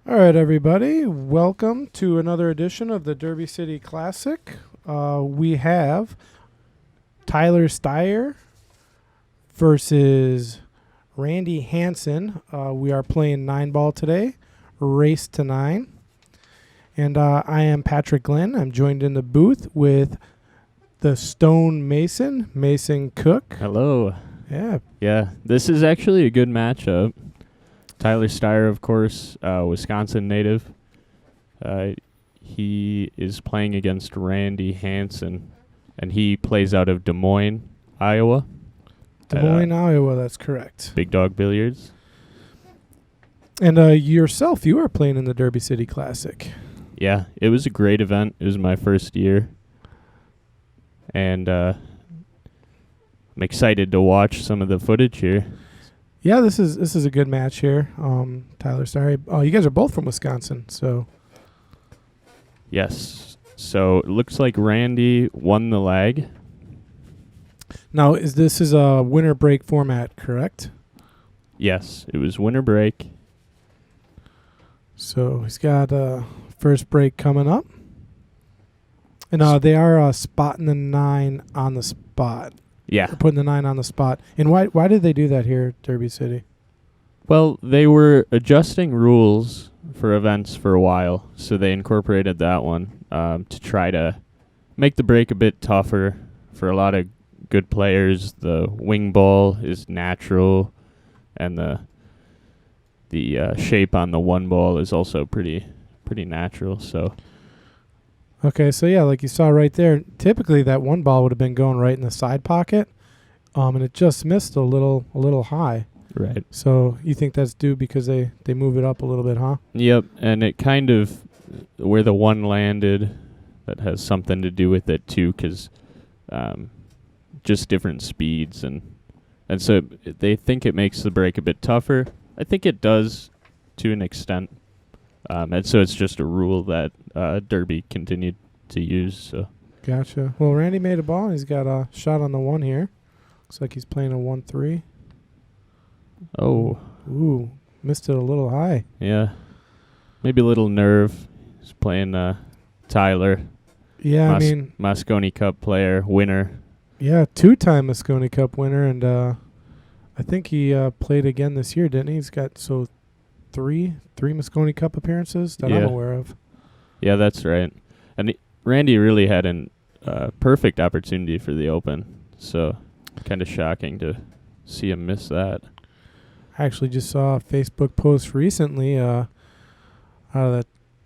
All right, everybody. Welcome to another edition of the Derby City Classic. We have Tyler Styer versus Randy Hanson. We are playing 9-ball today, race to 9. And I am Patrick Glyn. I'm joined in the booth with the Stone Mason Koch. Hello. Yeah. Yeah, this is actually a good matchup. Tyler Styer, of course, Wisconsin native. He is playing against Randy Hanson, and he plays out of Des Moines, Iowa. Des Moines, Iowa, that's correct. Big Dog Billiards. And yourself, you are playing in the Derby City Classic. Yeah, it was a great event. It was my first year. And I'm excited to watch some of the footage here. Yeah, this is a good match here. Tyler Styer. Oh, you guys are both from Wisconsin, so. Yes. So it looks like Randy won the leg. Now, this is a winner break format, correct? Yes, it was winner break. So he's got first break coming up. And they are spotting the 9 on the spot. Yeah. They're putting the 9 on the spot. And why did they do that here at Derby City? Well, they were adjusting rules for events for a while, so they incorporated that one to try to make the break a bit tougher for a lot of good players. The wing ball is natural, and the shape on the one ball is also pretty natural. So. Okay, so yeah, like you saw right there, typically that one ball would have been going right in the side pocket, and it just missed a little high. Right. So you think that's due because they move it up a little bit, huh? Yep, and it kind of, where the one landed, that has something to do with it too, because just different speeds, and so they think it makes the break a bit tougher. I think it does to an extent. And so it's just a rule that Derby continued to use. So. Gotcha. Well, Randy made a ball. He's got a shot on the 1 here. Looks like he's playing a 1-3. Oh. Ooh, missed it a little high. Yeah. Maybe a little nerve. He's playing Tyler. Yeah, Mosconi Cup player, winner. Yeah, 2-time Mosconi Cup winner, and I think he played again this year, didn't he? He's got three Mosconi Cup appearances that I'm aware of. Yeah, that's right. And Randy really had a perfect opportunity for the Open, so kind of shocking to see him miss that. I actually just saw a Facebook post recently that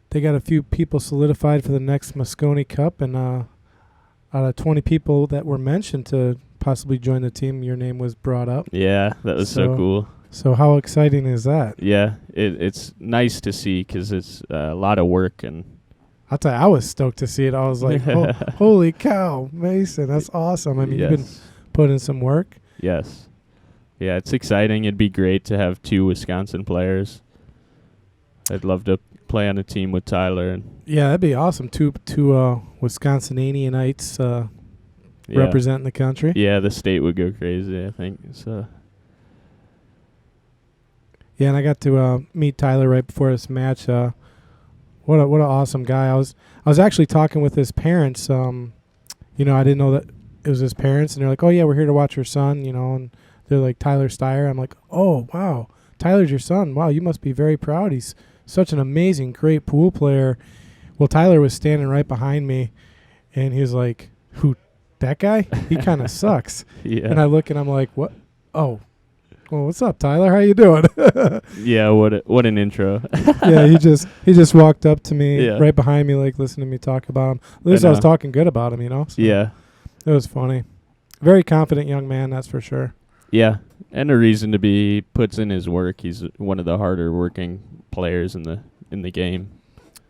they got a few people solidified for the next Mosconi Cup, and out of 20 people that were mentioned to possibly join the team, your name was brought up. Yeah, that was so cool. So how exciting is that? Yeah, it's nice to see because it's a lot of work. And I'll tell you, I was stoked to see it. I was like, holy cow, Mason, that's awesome. I mean, yes. You've been putting in some work. Yes. Yeah, it's exciting. It'd be great to have 2 Wisconsin players. I'd love to play on a team with Tyler. Yeah, that'd be awesome. Two Wisconsinites representing the country. Yeah, the state would go crazy, I think. So. Yeah, and I got to meet Tyler right before this match. What an awesome guy! I was actually talking with his parents. I didn't know that it was his parents, and they're like, "Oh yeah, we're here to watch your son," and they're like, "Tyler Styer." I'm like, "Oh wow, Tyler's your son. Wow, you must be very proud. He's such an amazing, great pool player." Well, Tyler was standing right behind me, and he was like, "Who? That guy? He kind of sucks." Yeah. And I look, and I'm like, "What? Oh." Well, what's up, Tyler? How you doing? Yeah, what an intro. Yeah, he just walked up to me right behind me, like listening to me talk about him. At least I was talking good about him, So yeah. It was funny. Very confident young man, that's for sure. Yeah, and a reason to be. He puts in his work. He's one of the harder working players in the game.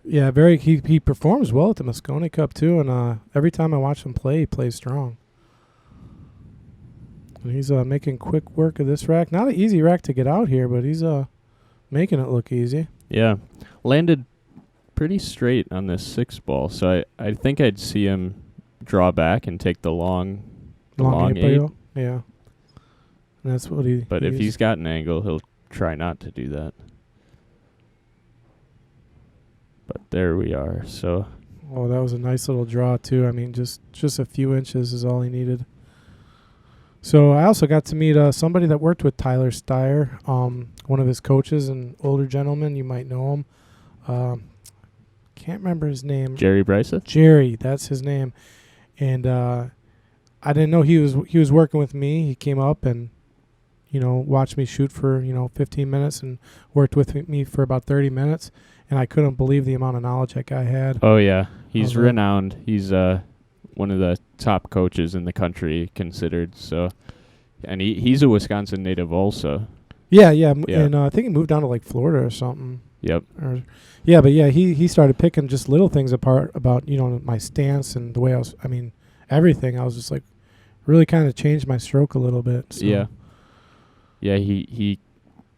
Yeah, he performs well at the Mosconi Cup too, and every time I watch him play, he plays strong. And he's making quick work of this rack. Not an easy rack to get out here, but he's making it look easy. Yeah. Landed pretty straight on this 6-ball, so I think I'd see him draw back and take the long 8. Yeah. And that's what he... But if he's got an angle, he'll try not to do that. But there we are. So Oh, that was a nice little draw too. I mean, just a few inches is all he needed. So I also got to meet somebody that worked with Tyler Styer, one of his coaches, an older gentleman. You might know him. Can't remember his name. Jerry Bryce? Jerry, that's his name. And I didn't know he was working with me. He came up and watched me shoot for 15 minutes and worked with me for about 30 minutes. And I couldn't believe the amount of knowledge that guy had. Oh yeah, he's renowned. He's one of the top coaches in the country considered. So, and he's a Wisconsin native also. Yeah. And I think he moved down to like Florida or something. Yep. He started picking just little things apart about my stance and the way I was. I mean, everything. I was just like, really kind of changed my stroke a little bit. So. Yeah. Yeah. He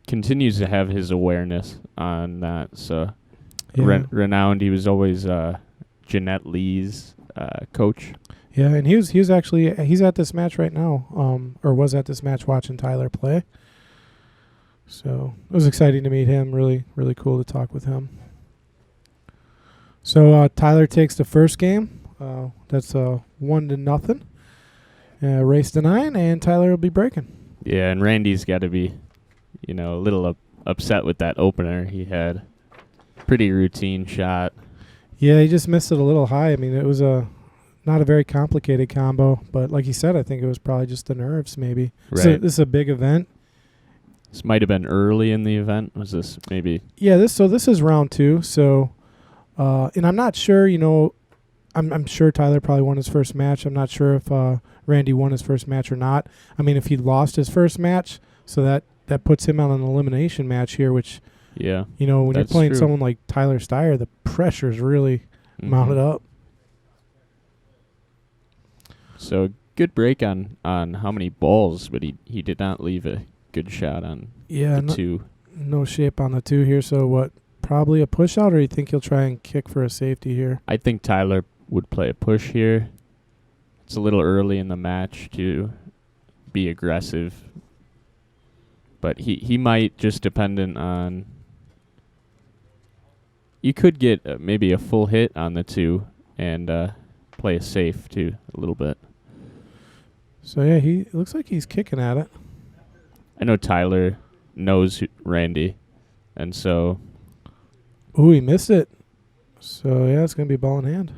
continues to have his awareness on that. So, renowned. He was always Jeanette Lee's coach. Yeah, and he's at this match right now, or was at this match watching Tyler play. So it was exciting to meet him. Really, really cool to talk with him. So Tyler takes the first game. That's 1-0. Race to 9, and Tyler will be breaking. Yeah, and Randy's got to be, a little upset with that opener. He had pretty routine shot. Yeah, he just missed it a little high. I mean, it was not a very complicated combo, but like he said, I think it was probably just the nerves maybe. Right. So this is a big event. This might have been early in the event. Was this maybe? Yeah, this is round 2. So, and I'm not sure. I'm sure Tyler probably won his first match. I'm not sure if Randy won his first match or not. I mean, if he lost his first match, so that puts him on an elimination match here, which. Yeah. When you're playing someone like Tyler Styer, the pressure's really mounted up. So good break on how many balls, but he did not leave a good shot on the 2. No shape on the 2 here. So what? Probably a push out, or you think he'll try and kick for a safety here? I think Tyler would play a push here. It's a little early in the match to be aggressive, but he might, just dependent on. You could get maybe a full hit on the 2 and play a safe too a little bit. So yeah, he looks like he's kicking at it. I know Tyler knows Randy, and so. Ooh, he missed it. So yeah, it's gonna be ball in hand.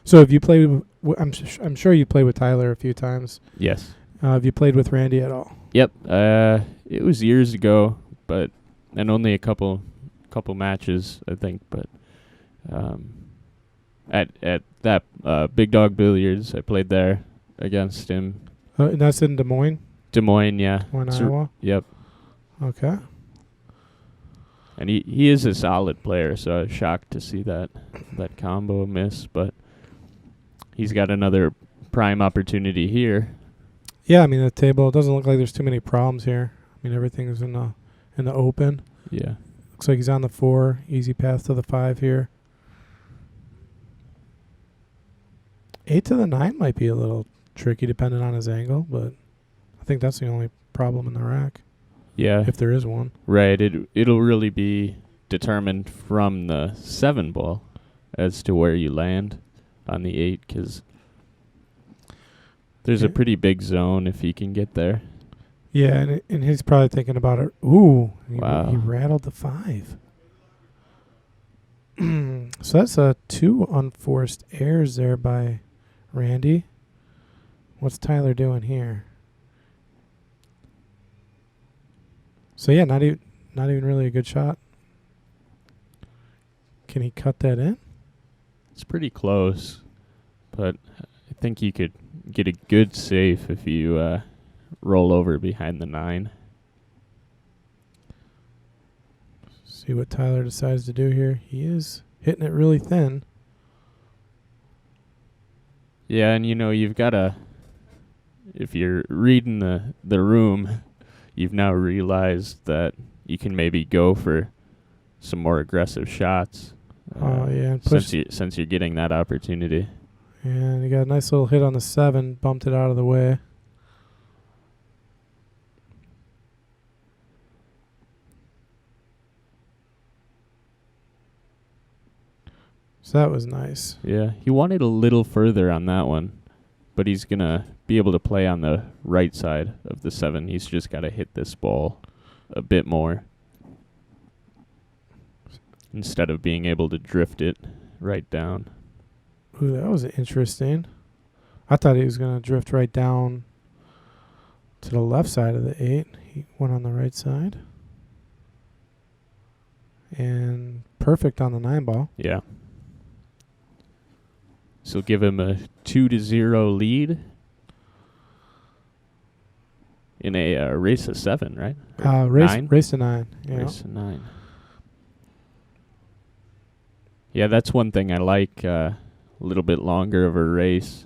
So have you played? I'm sure you played with Tyler a few times. Yes. Have you played with Randy at all? Yep. It was years ago, and only a couple matches, I think. But at that Big Dog Billiards, I played there against him. And that's in Des Moines. Des Moines, yeah. Des Moines, Iowa. Yep. Okay. And he is a solid player, so I was shocked to see that combo miss. But he's got another prime opportunity here. Yeah, I mean the table. It doesn't look like there's too many problems here. I mean everything's in the open. Yeah. Looks like he's on the 4. Easy path to the 5 here. 8 to the 9 might be a little tricky depending on his angle, but I think that's the only problem in the rack. Yeah. If there is one. Right. It'll really be determined from the 7 ball as to where you land on the 8, because there's a pretty big zone if he can get there. Yeah, and he's probably thinking about it. Ooh, wow. He rattled the 5. So that's 2 unforced errors there by Randy. What's Tyler doing here? So yeah, not even really a good shot. Can he cut that in? It's pretty close, but I think you could get a good safe if you roll over behind the 9. See what Tyler decides to do here. He is hitting it really thin. Yeah, and you've got to, if you're reading the room, you've now realized that you can maybe go for some more aggressive shots. Yeah, and since you're getting that opportunity. And he got a nice little hit on the 7, bumped it out of the way. So that was nice. Yeah, he wanted a little further on that one, but he's going to be able to play on the right side of the 7. He's just got to hit this ball a bit more instead of being able to drift it right down. Ooh, that was interesting. I thought he was going to drift right down to the left side of the 8. He went on the right side. And perfect on the 9-ball. Yeah. So give him a 2-0 lead in a race of 7, right? Race to 9. Yeah. Race to 9. Yeah, that's one thing I like. A little bit longer of a race.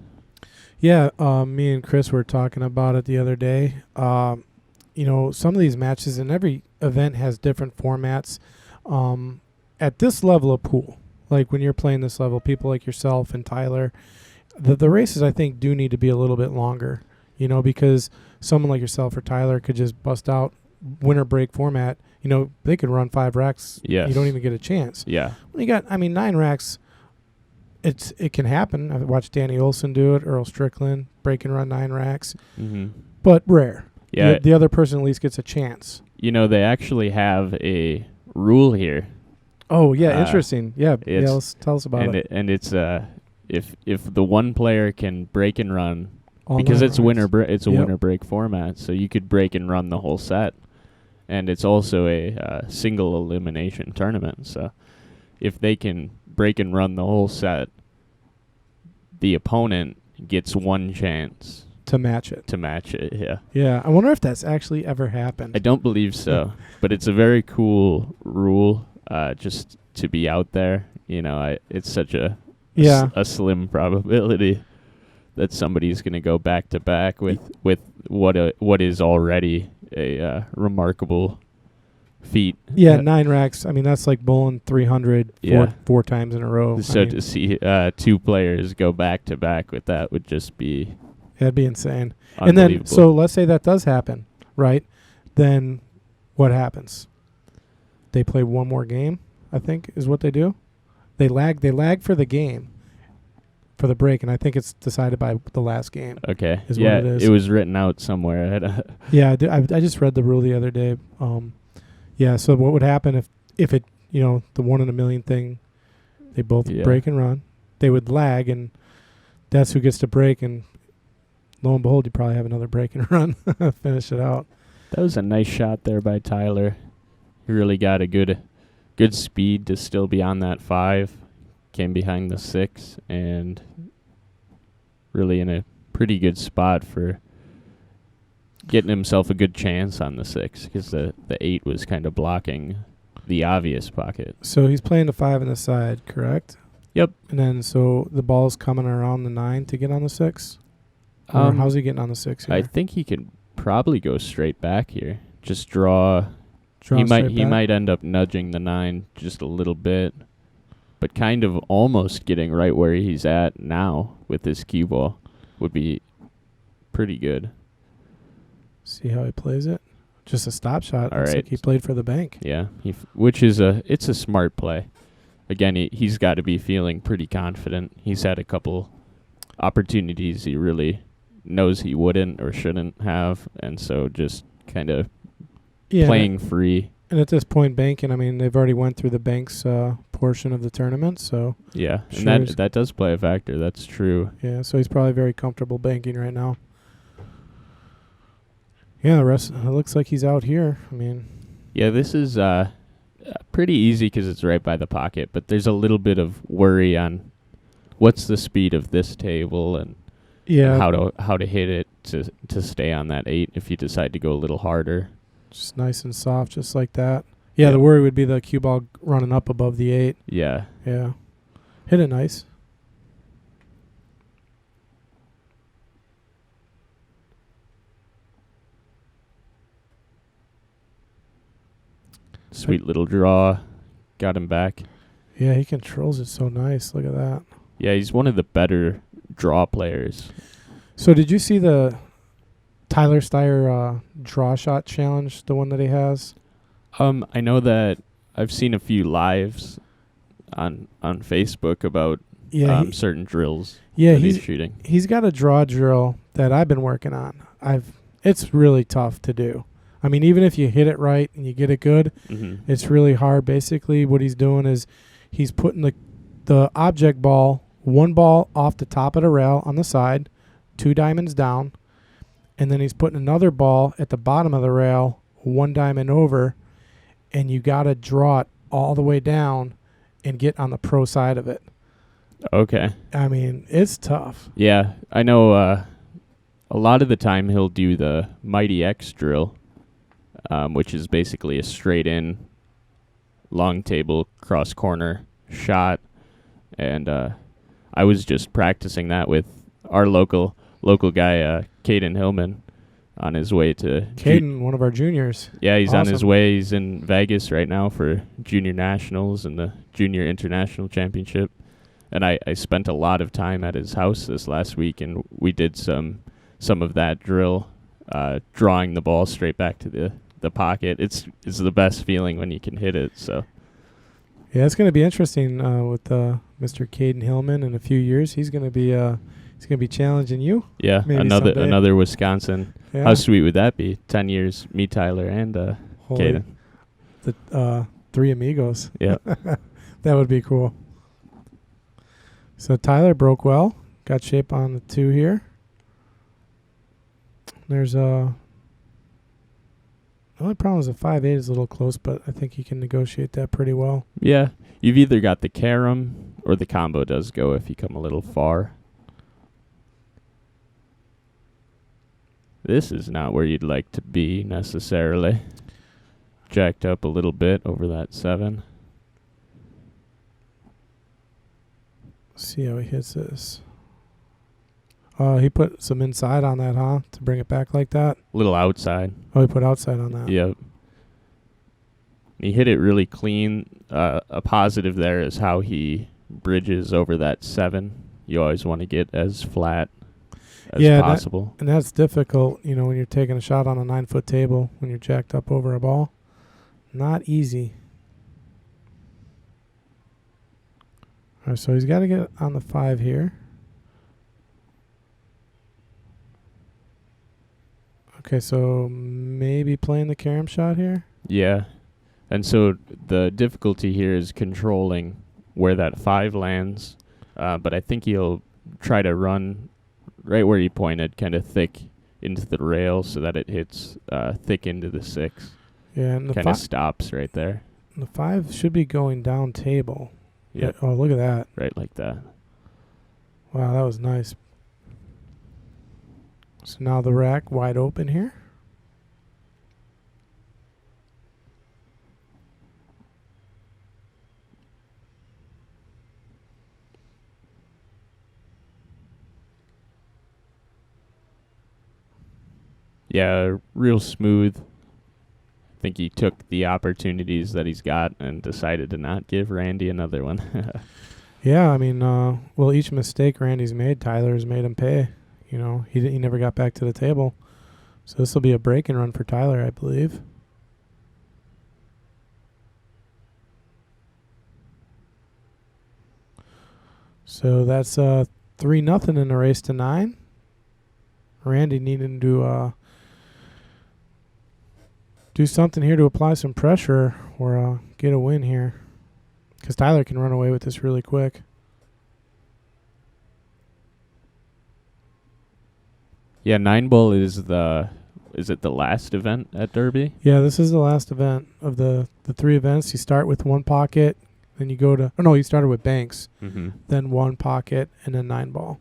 Yeah, me and Chris were talking about it the other day. Some of these matches and every event has different formats. At this level of pool, like when you're playing this level, people like yourself and Tyler, the races I think do need to be a little bit longer, because someone like yourself or Tyler could just bust out winter break format. They could run 5 racks. Yes. You don't even get a chance. Yeah. When you got, 9 racks, it can happen. I've watched Danny Olson do it, Earl Strickland, break and run 9 racks, but rare. Yeah. The other person at least gets a chance. They actually have a rule here. Oh, yeah, interesting. Yeah, tell us about it. And it's if the one player can break and run, All because 9 it's racks. winter break format, so you could break and run the whole set. And it's also a single elimination tournament, so if they can break and run the whole set, the opponent gets one chance to match it. Yeah. Yeah, I wonder if that's actually ever happened. I don't believe so, but it's a very cool rule, just to be out there. It's such a slim probability that somebody's going to go back to back with what is already a remarkable feat. Yeah, 9 racks. That's like bowling 300 four times in a row. So to see 2 players go back to back with that would just be that'd be insane. And unbelievable. then, so let's say that does happen, right? Then what happens? They play one more game, I think, is what they do. They lag for the game, for the break, and I think it's decided by the last game. Okay. Is what it is. It was written out somewhere. Yeah, I just read the rule the other day. So what would happen if it, the 1 in a million thing, they both break and run, they would lag, and that's who gets to break, and lo and behold, you probably have another break and run, finish it out. That was a nice shot there by Tyler. He really got a good speed to still be on that 5. Came behind the 6 and really in a pretty good spot for getting himself a good chance on the 6, because the 8 was kind of blocking the obvious pocket. So he's playing the 5 on the side, correct? Yep. And then so the ball's coming around the 9 to get on the 6? Or how's he getting on the 6 here? I think he could probably go straight back here. Just draw. He straight back? might end up nudging the 9 just a little bit, but kind of almost getting right where he's at now with this cue ball would be pretty good. See how he plays it? Just a stop shot. All Looks right. like he played for the bank. Yeah, which is it's a smart play. Again, he's got to be feeling pretty confident. He's had a couple opportunities he really knows he wouldn't or shouldn't have, and so just kind of playing free. And at this point, banking, they've already went through the bank's portion of the tournament, so... Yeah, sure, and that does play a factor. That's true. Yeah, so he's probably very comfortable banking right now. Yeah, the rest, it looks like he's out here. Yeah, this is pretty easy because it's right by the pocket, but there's a little bit of worry on what's the speed of this table and how to hit it to stay on that 8 if you decide to go a little harder. Just nice and soft, just like that. Yeah, the worry would be the cue ball running up above the 8. Yeah. Yeah. Hit it nice. Sweet little draw. Got him back. Yeah, he controls it so nice. Look at that. Yeah, he's one of the better draw players. So did you see the Tyler Styer draw shot challenge, the one that he has? I know that I've seen a few lives on Facebook about Yeah, certain drills yeah, that he's shooting. he's got a draw drill that I've been working on. It's really tough to do. I mean, even if you hit it right and you get it good, Mm-hmm. it's really hard. Basically, what he's doing is he's putting the object ball, one ball off the top of the rail on the side, 2 diamonds down, and then he's putting another ball at the bottom of the rail, 1 diamond over, and you got to draw it all the way down and get on the pro side of it. Okay. I mean, it's tough. Yeah, I know a lot of the time he'll do the Mighty X drill, which is basically a straight in, long table, cross corner shot. And I was just practicing that with our local guy, Caden Hillman, on his way to... Caden, one of our juniors. Yeah, he's on his Awesome. way. He's in Vegas right now for Junior Nationals and the Junior International Championship. And I spent a lot of time at his house this last week, and we did some of that drill, drawing the ball straight back to the pocket. It's the best feeling when you can hit it. So Yeah, it's going to be interesting with Mr. Caden Hillman in a few years. He's going to be challenging you. yeah, Maybe someday. another Wisconsin. Yeah. How sweet would that be? 10 years, me, Tyler, and Holy- Caden. The 3 amigos. Yeah. That would be cool. So Tyler broke well. Got shape on the 2 here. There's the only problem is the 5.8 is a little close, but I think he can negotiate that pretty well. Yeah, you've either got the carom or the combo does go if you come a little far. This is not where you'd like to be necessarily. Jacked up a little bit over that 7. See how he hits this. He put some inside on that, huh? To bring it back like that. Little outside. Oh, he put outside on that. Yep. He hit it really clean. A positive there is how he bridges over that 7. You always want to get as flat as possible. And that's difficult, when you're taking a shot on a 9-foot table, when you're jacked up over a ball. Not easy. All right, so he's got to get on the 5 here. Okay, so maybe playing the carom shot here. Yeah. And so the difficulty here is controlling where that 5 lands. But I think he'll try to run right where he pointed, kind of thick into the rail so that it hits thick into the 6. Yeah, and the Kind of stops right there. The 5 should be going down table. Yeah. Oh, look at that. Right like that. Wow, that was nice. So now the rack wide open here. Yeah, real smooth. I think he took the opportunities that he's got and decided to not give Randy another one. Yeah, I mean, each mistake Randy's made, Tyler's made him pay. He never got back to the table. So this will be a break and run for Tyler, I believe. So that's 3-0 in the race to 9. Randy needing to do something here to apply some pressure or get a win here. Because Tyler can run away with this really quick. Yeah, 9Ball is it the last event at Derby? Yeah, this is the last event of the 3 events. You start with 1 pocket, then you go to... Oh, no, you started with Banks, then 1 pocket, and then 9Ball.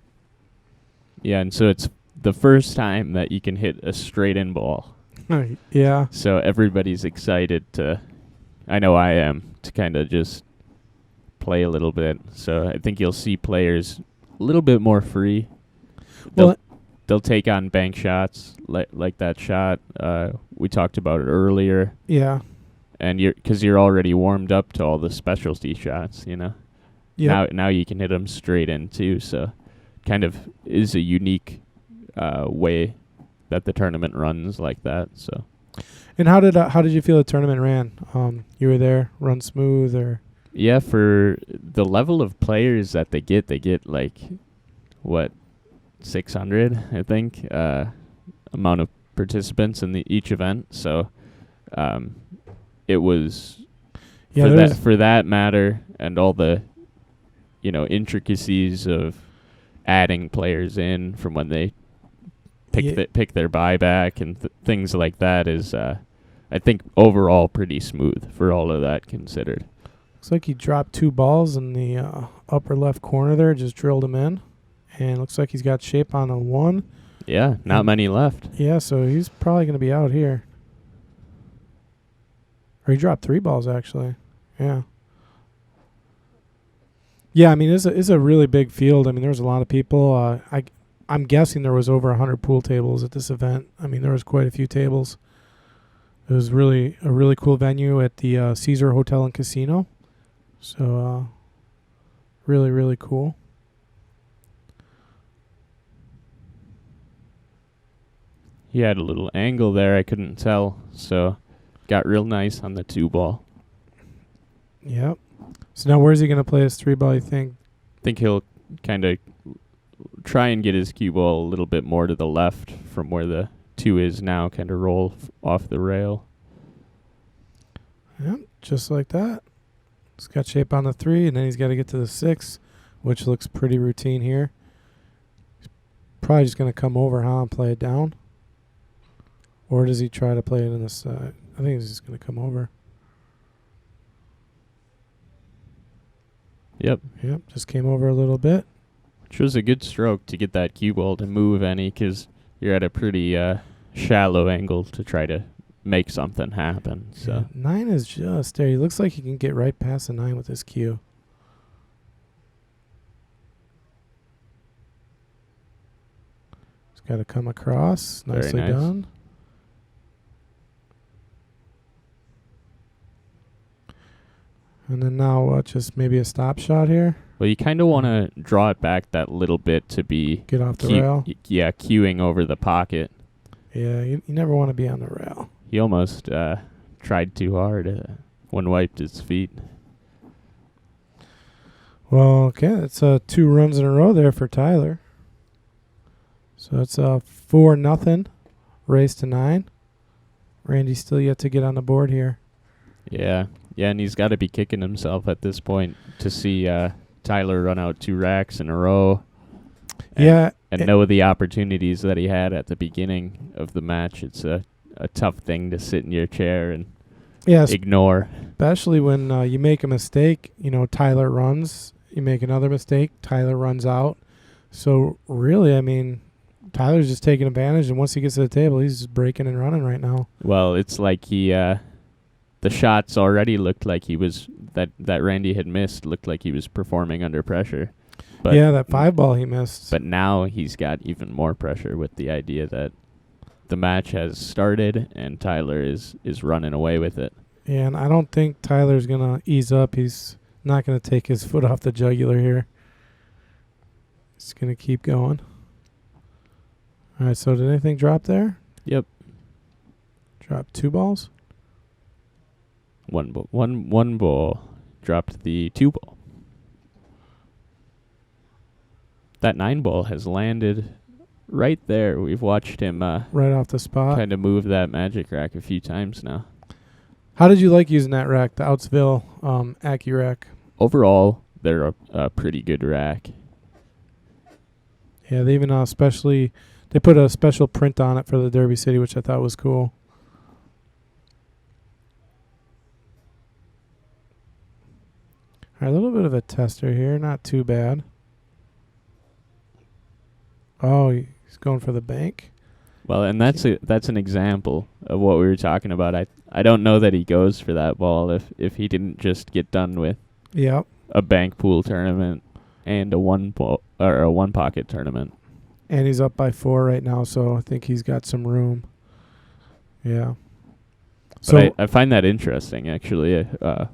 Yeah, and so it's the first time that you can hit a straight-in ball. Yeah. So everybody's excited to... I know I am, to kind of just play a little bit. So I think you'll see players a little bit more free. They'll take on bank shots like that shot we talked about it earlier. Yeah. And because you're already warmed up to all the specialty shots, Yeah. Now you can hit them straight in too. So kind of is a unique way that the tournament runs like that. So. And how did you feel the tournament ran? You were there, run smooth, or? Yeah, for the level of players that they get like, what, 600, I think, amount of participants in each event. So it was, for that matter, and all the, intricacies of adding players in from when they pick their buyback and things like that is, I think, overall pretty smooth for all of that considered. Looks like he dropped 2 balls in the upper left corner there, just drilled them in. And looks like he's got shape on a 1. Yeah, not many left. Yeah, so he's probably going to be out here. Or he dropped 3 balls, actually. Yeah. Yeah, I mean, it's a really big field. I mean, there was a lot of people. I'm guessing there was over 100 pool tables at this event. I mean, there was quite a few tables. It was really a really cool venue at the Caesar Hotel and Casino. So, really, really cool. He had a little angle there, I couldn't tell. So, got real nice on the 2-ball. Yep. So now where's he going to play his 3-ball, you think? I think he'll kind of try and get his cue ball a little bit more to the left from where the 2 is now, kind of roll off the rail. Yep, just like that. He's got shape on the 3, and then he's got to get to the 6, which looks pretty routine here. He's probably just going to come over, and play it down. Or does he try to play it in the side? I think he's just going to come over. Yep, just came over a little bit. Which was a good stroke to get that cue ball to move any, because you're at a pretty shallow angle to try to make something happen. So yeah, 9 is just there. He looks like he can get right past the 9 with his cue. He's got to come across. Nicely nice. done. And then now just maybe a stop shot here. Well, you kind of want to draw it back that little bit to be... Get off the rail? Yeah, cueing over the pocket. Yeah, you never want to be on the rail. He almost tried too hard when wiped his feet. Well, okay, that's 2 runs in a row there for Tyler. So it's 4-0 race to 9. Randy's still yet to get on the board here. Yeah, and he's got to be kicking himself at this point to see Tyler run out 2 racks in a row. And know the opportunities that he had at the beginning of the match. It's a tough thing to sit in your chair and ignore. Especially when you make a mistake, Tyler runs. You make another mistake, Tyler runs out. So really, I mean, Tyler's just taking advantage, and once he gets to the table, he's just breaking and running right now. Well, it's like he... the shots already looked like he was... That Randy had missed looked like he was performing under pressure. But yeah, that 5-ball he missed. But now he's got even more pressure with the idea that the match has started and Tyler is running away with it. Yeah, and I don't think Tyler's going to ease up. He's not going to take his foot off the jugular here. He's going to keep going. All right, so did anything drop there? Yep. Dropped 2 balls? One ball. Dropped the 2-ball. That 9-ball has landed right there. We've watched him right off the spot. Kind of move that magic rack a few times now. How did you like using that rack, the Outsville AccuRack? Overall, they're a pretty good rack. Yeah, they even they put a special print on it for the Derby City, which I thought was cool. All right, a little bit of a tester here, not too bad. Oh, he's going for the bank. Well, and that's an example of what we were talking about. I don't know that he goes for that ball if he didn't just get done with a bank pool tournament and a one pocket tournament. And he's up by 4 right now, so I think he's got some room. Yeah. So I find that interesting, actually,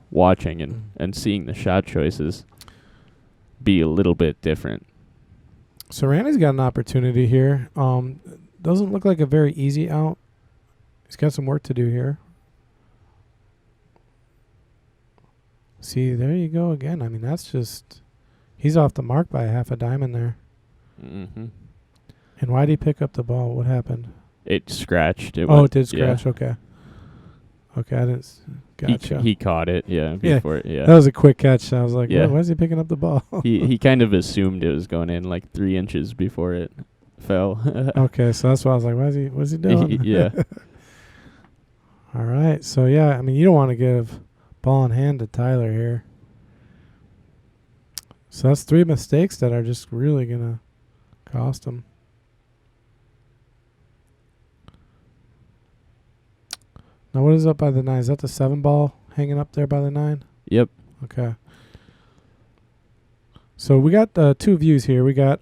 watching and seeing the shot choices be a little bit different. So Randy's got an opportunity here. Doesn't look like a very easy out. He's got some work to do here. See, there you go again. I mean, that's just... He's off the mark by half a diamond there. Mm-hmm. And why did he pick up the ball? What happened? It scratched. It did scratch. Yeah. Okay. Okay, I didn't... Gotcha. He caught it, Yeah. before yeah. That was a quick catch. I was like, Yeah. why is he picking up the ball? he kind of assumed it was going in like 3 inches before it fell. Okay, so that's why I was like, what's he doing? Yeah. All right. So, yeah, I mean, you don't want to give ball in hand to Tyler here. So that's 3 mistakes that are just really going to cost him. Now, what is up by the 9? Is that the 7 ball hanging up there by the 9? Yep. Okay. So we got 2 views here. We got,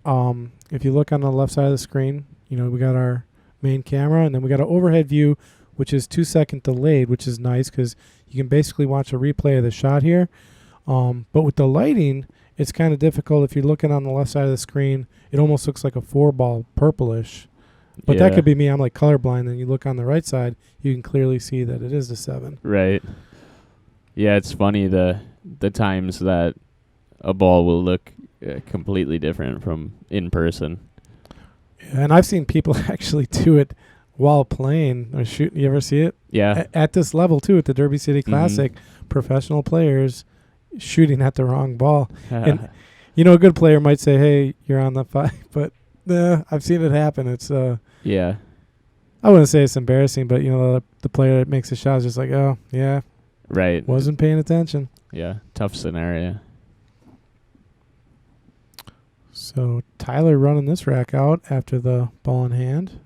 if you look on the left side of the screen, we got our main camera, and then we got an overhead view, which is 2-second delayed, which is nice because you can basically watch a replay of the shot here. But with the lighting, it's kind of difficult. If you're looking on the left side of the screen, it almost looks like a 4-ball purplish. But that could be me. I'm like colorblind. And you look on the right side, you can clearly see that it is the 7. Right. Yeah, it's funny the times that a ball will look completely different from in person. Yeah, and I've seen people actually do it while playing or shooting. You ever see it? Yeah. At this level, too, at the Derby City Classic, professional players shooting at the wrong ball. And, a good player might say, hey, you're on the 5. But I've seen it happen. It's yeah. I wouldn't say it's embarrassing, but the player that makes the shot is just like, oh yeah, right, wasn't paying attention. Yeah, tough scenario. So Tyler running this rack out after the ball in hand.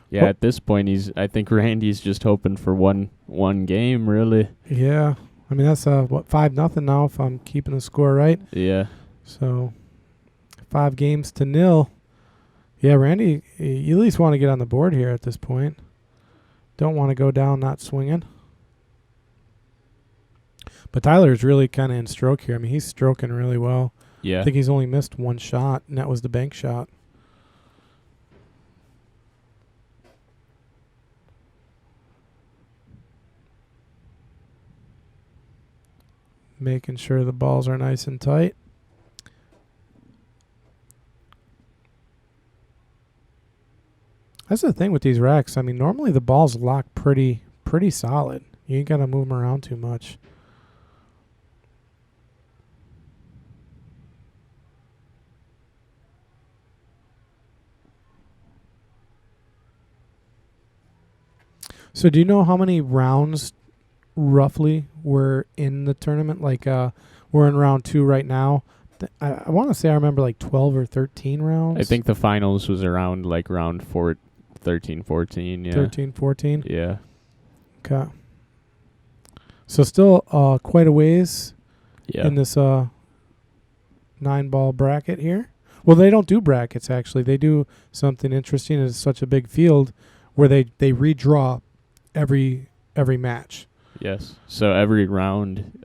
Yeah, at this point I think Randy's just hoping for one game, really. Yeah. I mean, that's 5-0 now if I'm keeping the score right. Yeah. So 5 games to 0. Yeah, Randy, you at least want to get on the board here at this point. Don't want to go down not swinging. But Tyler's really kind of in stroke here. I mean, he's stroking really well. Yeah. I think he's only missed 1 shot, and that was the bank shot. Making sure the balls are nice and tight. That's the thing with these racks. I mean, normally the balls lock pretty solid. You ain't got to move them around too much. So do you know how many rounds roughly were in the tournament? Like we're in round 2 right now. I want to say I remember like 12 or 13 rounds. I think the finals was around like round 13, 14. Yeah. 13, 14? Yeah. Okay. So still quite a ways in this 9-ball bracket here. Well, they don't do brackets, actually. They do something interesting. It's such a big field where they redraw every match. Yes. So every round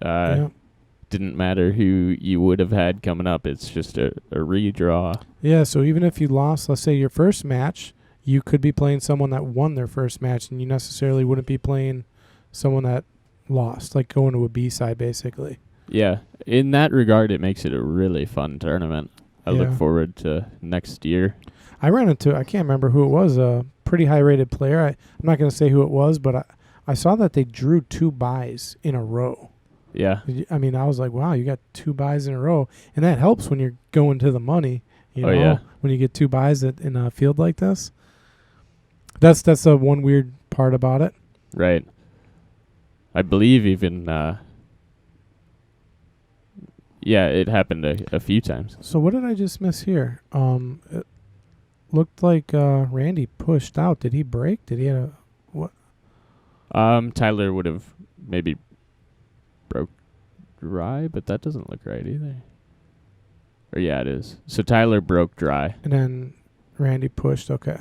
didn't matter who you would have had coming up. It's just a redraw. Yeah, so even if you lost, let's say, your first match, you could be playing someone that won their first match, and you necessarily wouldn't be playing someone that lost, like going to a B-side, basically. Yeah. In that regard, it makes it a really fun tournament. I look forward to next year. I ran into, I can't remember who it was, a pretty high-rated player. I'm not going to say who it was, but I saw that they drew 2 buys in a row. Yeah. I mean, I was like, wow, you got 2 buys in a row. And that helps when you're going to the money, when you get 2 buys in a field like this. That's the one weird part about it. Right. I believe even, it happened a few times. So what did I just miss here? It looked like Randy pushed out. Did he break? Did he have a... What? Tyler would have maybe broke dry, but that doesn't look right either. Or yeah, it is. So Tyler broke dry. And then Randy pushed. Okay.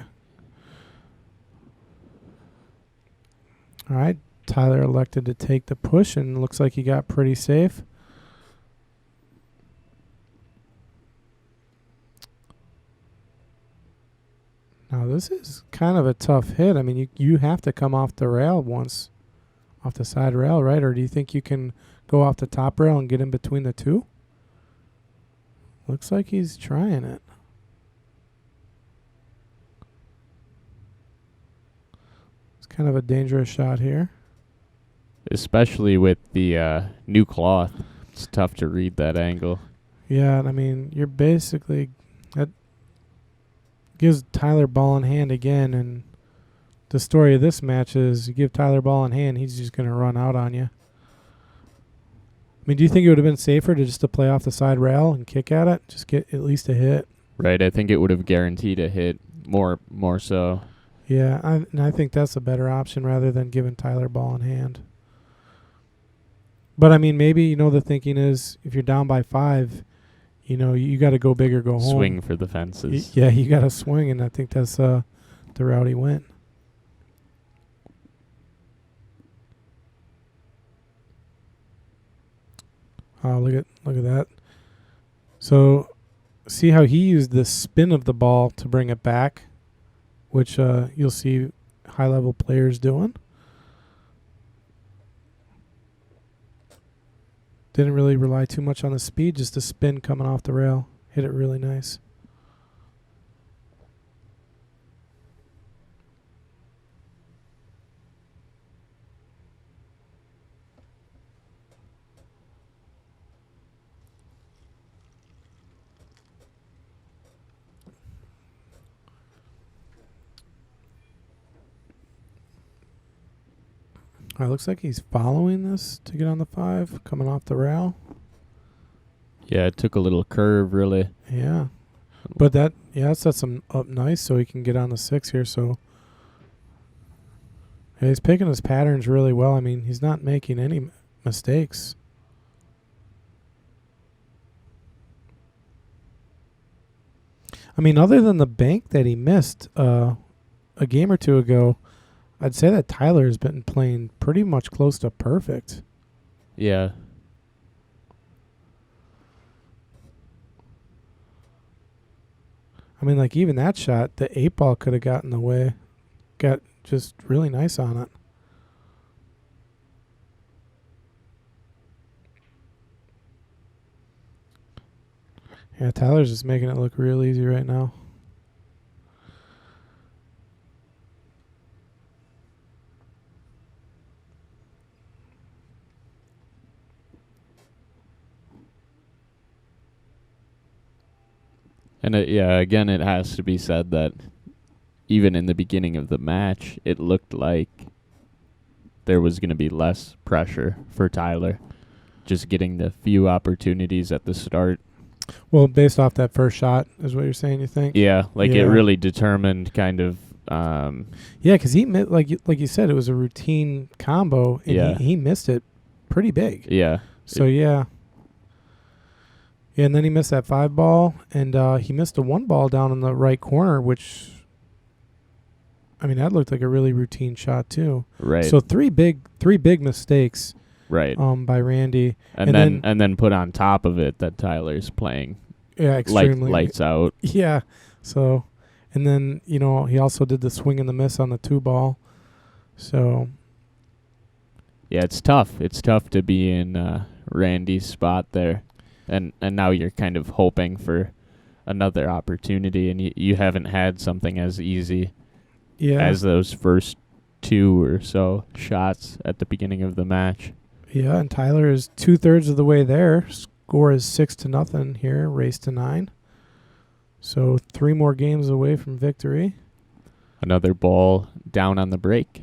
All right. Tyler elected to take the push, and looks like he got pretty safe. Now, this is kind of a tough hit. I mean, you have to come off the rail once, off the side rail, right? Or do you think you can go off the top rail and get in between the two? Looks like he's trying it. It's kind of a dangerous shot here. Especially with the new cloth. It's tough to read that angle. Yeah, and I mean, you're basically... That gives Tyler ball in hand again, and the story of this match is you give Tyler ball in hand, he's just going to run out on you. I mean, do you think it would have been safer to just to play off the side rail and kick at it? Just get at least a hit? Right, I think it would have guaranteed a hit more so. Yeah, and I think that's a better option rather than giving Tyler ball in hand. But, I mean, maybe, the thinking is if you're down by 5, you got to go big or go home. Swing for the fences. Yeah, you got to swing, and I think that's the route he went. Oh, look at that. So, see how he used the spin of the ball to bring it back, which you'll see high-level players doing. Didn't really rely too much on the speed, just the spin coming off the rail. Hit it really nice. It looks like he's following this to get on the 5, coming off the rail. Yeah, it took a little curve, really. Yeah. But that sets him up nice so he can get on the 6 here. So yeah, he's picking his patterns really well. I mean, he's not making any mistakes. I mean, other than the bank that he missed a game or two ago, I'd say that Tyler has been playing pretty much close to perfect. Yeah. I mean, like even that shot, the 8-ball could have gotten in the way. Got just really nice on it. Yeah, Tyler's just making it look real easy right now. And again, it has to be said that even in the beginning of the match, it looked like there was going to be less pressure for Tyler, just getting the few opportunities at the start. Well, based off that first shot, is what you're saying, you think? Yeah, it really determined kind of... yeah, because he like you said, it was a routine combo, and he missed it pretty big. Yeah. So, yeah, and then he missed that 5-ball, and he missed a 1-ball down in the right corner, which, I mean, that looked like a really routine shot too. Right. So three big mistakes. Right. By Randy, and then put on top of it that Tyler's playing. Yeah, extremely lights out. Yeah. So, and then he also did the swing and the miss on the 2-ball. So. Yeah, it's tough. It's tough to be in Randy's spot there. And now you're kind of hoping for another opportunity, and you haven't had something as easy as those first 2 or so shots at the beginning of the match. Yeah, and Tyler is 2/3 of the way there. Score is 6-0 here, race to 9. So 3 more games away from victory. Another ball down on the break.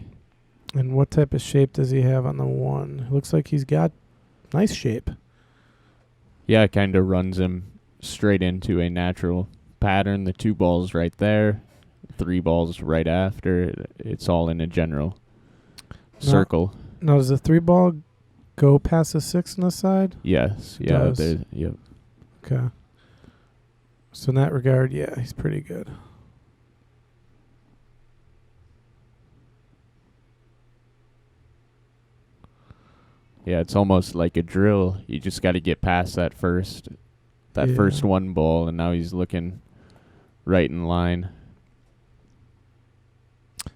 And what type of shape does he have on the 1? It looks like he's got nice shape. Yeah, it kind of runs him straight into a natural pattern. The 2 balls right there, 3 balls right after. It's all in a general circle. Now, does the 3-ball go past the 6 on the side? Yes. It Yeah. does. Yep. Okay. So in that regard, yeah, he's pretty good. Yeah, it's almost like a drill. You just got to get past that first 1 ball, and now he's looking right in line.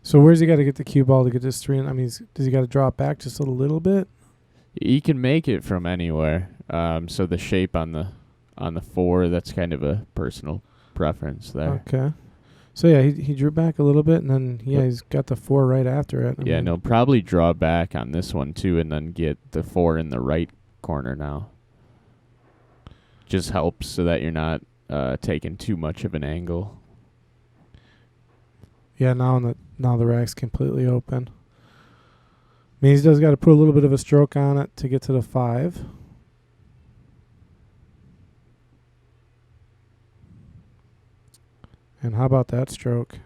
So where's he got to get the cue ball to get this 3? I mean, does he got to draw it back just a little bit? He can make it from anywhere. So the shape on the 4, that's kind of a personal preference there. Okay. So yeah, he drew back a little bit, and then he's got the 4 right after it. And he'll probably draw back on this one too, and then get the 4 in the right corner now. Just helps so that you're not taking too much of an angle. Yeah, now the rack's completely open. I mean, he does got to put a little bit of a stroke on it to get to the 5. And how about that stroke?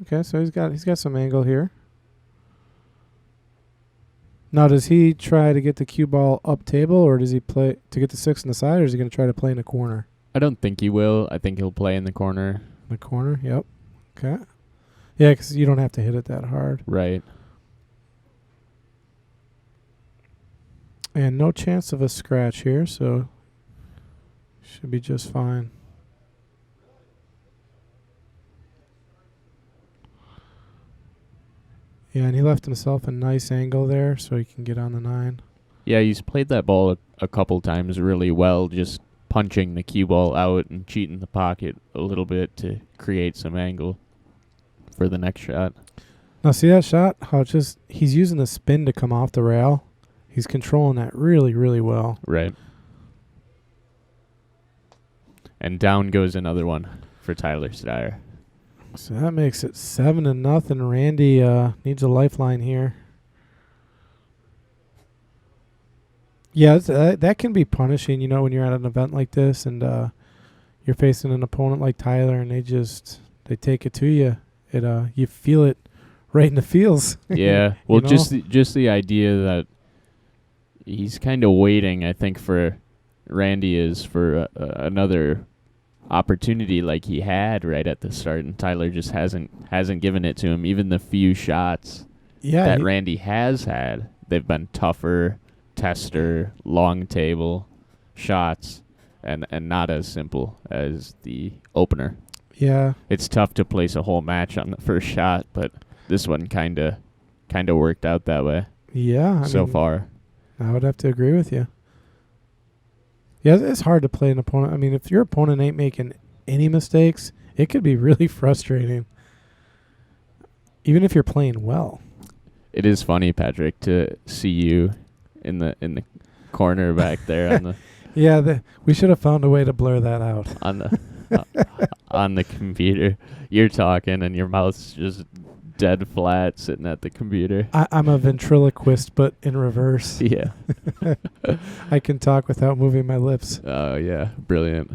Okay, so he's got some angle here. Now, does he try to get the cue ball up table, or does he play to get the 6 on the side, or is he going to try to play in the corner? I don't think he will. I think he'll play in the corner. The corner, yep. Okay. Yeah, because you don't have to hit it that hard. Right. And no chance of a scratch here, so should be just fine. Yeah, and he left himself a nice angle there so he can get on the 9. Yeah, he's played that ball a couple times really well, just punching the cue ball out and cheating the pocket a little bit to create some angle for the next shot. Now, see that shot? How he's using the spin to come off the rail. He's controlling that really, really well. Right. And down goes another one for Tyler Styer. So that makes it 7-0. Randy needs a lifeline here. Yeah, that can be punishing, when you're at an event like this and you're facing an opponent like Tyler and they take it to you. You feel it right in the feels. Yeah. Well, just the idea that he's kind of waiting, I think, for Randy is for another opportunity like he had right at the start, and Tyler just hasn't given it to him. Even the few shots that Randy has had, they've been tougher, tester, long table shots, and not as simple as the opener. Yeah. It's tough to place a whole match on the first shot, but this one kind of worked out that way. Yeah. So far. I would have to agree with you. Yeah, it's hard to play an opponent. I mean, if your opponent ain't making any mistakes, it could be really frustrating. Even if you're playing well. It is funny, Patrick, to see you in the corner back there on the Yeah, we should have found a way to blur that out. on the on the computer. You're talking and your mouth's just dead flat sitting at the computer. I'm a ventriloquist, but in reverse. Yeah. I can talk without moving my lips. Oh, yeah. Brilliant.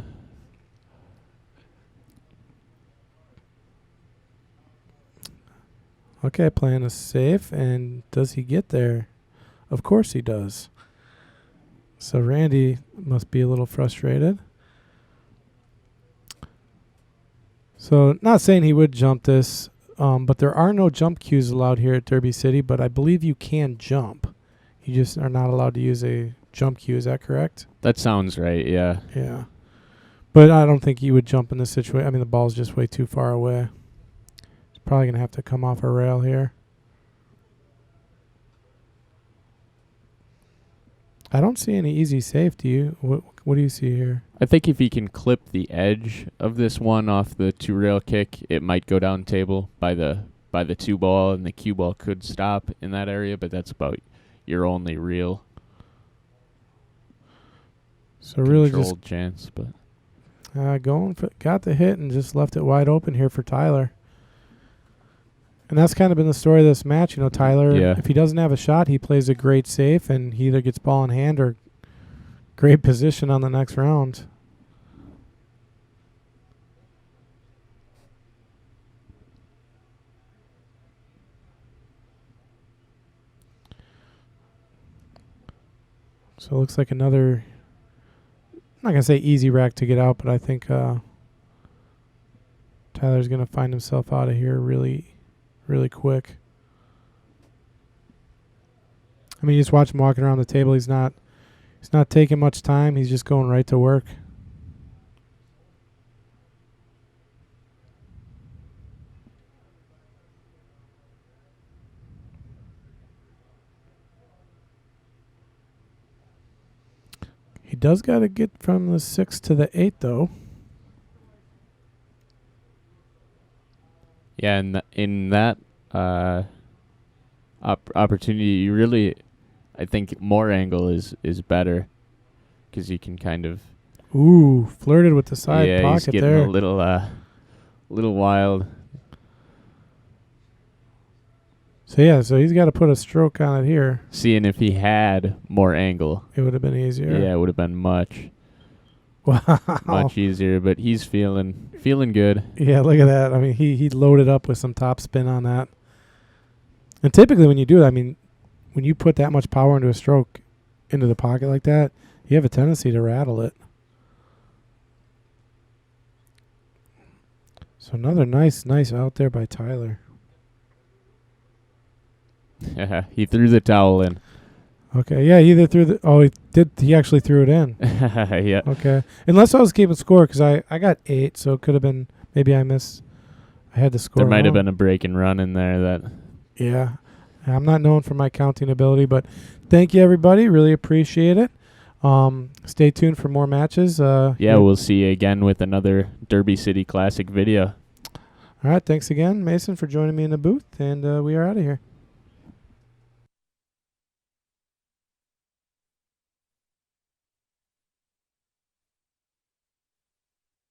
Okay, playing is safe, and does he get there? Of course he does. So Randy must be a little frustrated. So not saying he would jump this, but there are no jump cues allowed here at Derby City, but I believe you can jump. You just are not allowed to use a jump cue. Is that correct? That sounds right, yeah. Yeah. But I don't think he would jump in this situation. I mean, the ball's just way too far away. He's probably going to have to come off a rail here. I don't see any easy safe. Do you? What do you see here? I think if he can clip the edge of this one off the 2-rail kick, it might go down table by the 2-ball, and the cue ball could stop in that area, but that's about your only real really controlled chance. But got the hit and just left it wide open here for Tyler. And that's kind of been the story of this match. Tyler, if he doesn't have a shot, he plays a great safe, and he either gets ball in hand or great position on the next round. So it looks like another, I'm not going to say easy rack to get out, but I think Tyler's going to find himself out of here really quick. I mean, you just watch him walking around the table. He's not taking much time. He's just going right to work. does got to get from the 6 to the 8, though. Yeah, and in that opportunity, you really, I think more angle is better because you can kind of. Ooh, flirted with the side yeah, pocket he's getting there. a little wild. So he's got to put a stroke on it here. Seeing if he had more angle, It would have been easier. yeah, it would have been much Wow. easier. But he's feeling good. Yeah, look at that. I mean, he loaded up with some top spin on that. And typically when you do that, I mean, when you put that much power into a stroke into the pocket like that, you have a tendency to rattle it. So another nice out there by Tyler. He threw the towel in. Okay, yeah, he either threw the... Oh, he actually threw it in. Yeah. Okay. Unless I was keeping score, because I got 8, so it could have been... Maybe I had the score There might have wrong. been a break and run in there that... Yeah. I'm not known for my counting ability, but thank you, everybody. Really appreciate it. Stay tuned for more matches. Yeah, we'll see you again with another Derby City Classic video. All right, thanks again, Mason, for joining me in the booth, and we are out of here.